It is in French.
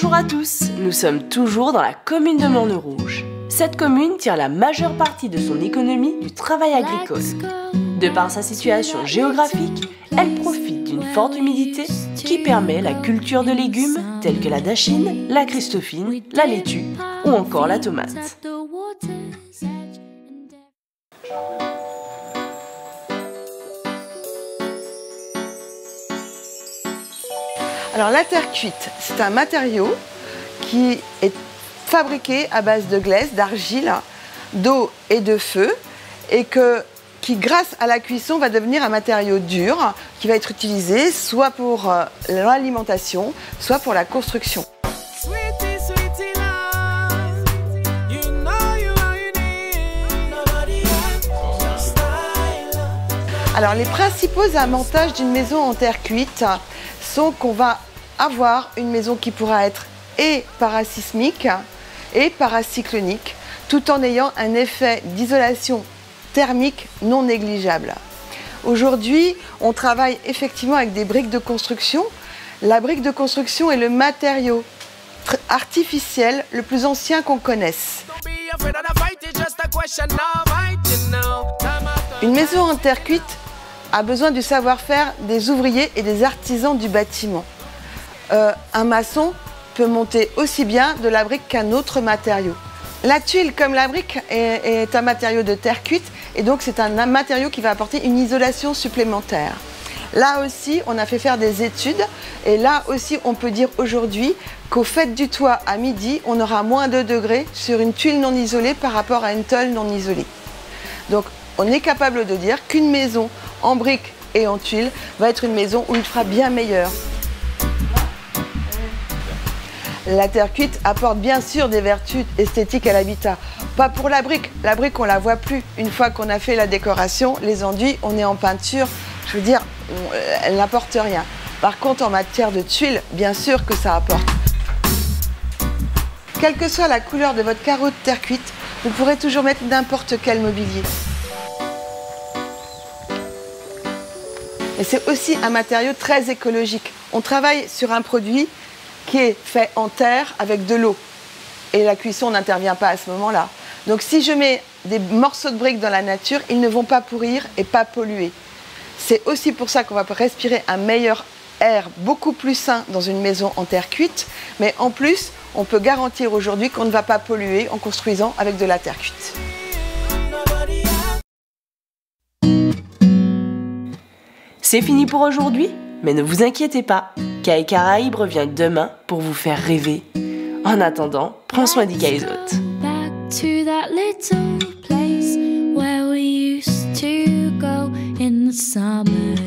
Bonjour à tous, nous sommes toujours dans la commune de Morne-Rouge. Cette commune tire la majeure partie de son économie du travail agricole. De par sa situation géographique, elle profite d'une forte humidité qui permet la culture de légumes tels que la dachine, la christophine, la laitue ou encore la tomate. Alors la terre cuite, c'est un matériau qui est fabriqué à base de glaise, d'argile, d'eau et de feu et qui, grâce à la cuisson, va devenir un matériau dur qui va être utilisé soit pour l'alimentation, soit pour la construction. Alors les principaux avantages d'une maison en terre cuite sont qu'on va avoir une maison qui pourra être et parasismique et paracyclonique, tout en ayant un effet d'isolation thermique non négligeable. Aujourd'hui, on travaille effectivement avec des briques de construction. La brique de construction est le matériau artificiel le plus ancien qu'on connaisse. Une maison en terre cuite a besoin du savoir-faire des ouvriers et des artisans du bâtiment. Un maçon peut monter aussi bien de la brique qu'un autre matériau. La tuile, comme la brique, est un matériau de terre cuite et donc c'est un matériau qui va apporter une isolation supplémentaire. Là aussi, on a fait faire des études et là aussi, on peut dire aujourd'hui qu'au fait du toit à midi, on aura moins 2 degrés sur une tuile non isolée par rapport à une tôle non isolée. Donc, on est capable de dire qu'une maison en briques et en tuiles va être une maison où il fera bien meilleur. La terre cuite apporte bien sûr des vertus esthétiques à l'habitat. Pas pour la brique on la voit plus. Une fois qu'on a fait la décoration, les enduits, on est en peinture, je veux dire, elle n'apporte rien. Par contre, en matière de tuiles, bien sûr que ça apporte. Quelle que soit la couleur de votre carreau de terre cuite, vous pourrez toujours mettre n'importe quel mobilier. Et c'est aussi un matériau très écologique. On travaille sur un produit qui est fait en terre avec de l'eau. Et la cuisson n'intervient pas à ce moment-là. Donc si je mets des morceaux de briques dans la nature, ils ne vont pas pourrir et pas polluer. C'est aussi pour ça qu'on va respirer un meilleur air beaucoup plus sain dans une maison en terre cuite. Mais en plus, on peut garantir aujourd'hui qu'on ne va pas polluer en construisant avec de la terre cuite. C'est fini pour aujourd'hui, mais ne vous inquiétez pas, Kai Caraïbes revient demain pour vous faire rêver. En attendant, prends soin d'Ikaizote. Back to that little place where we used to go in the summer.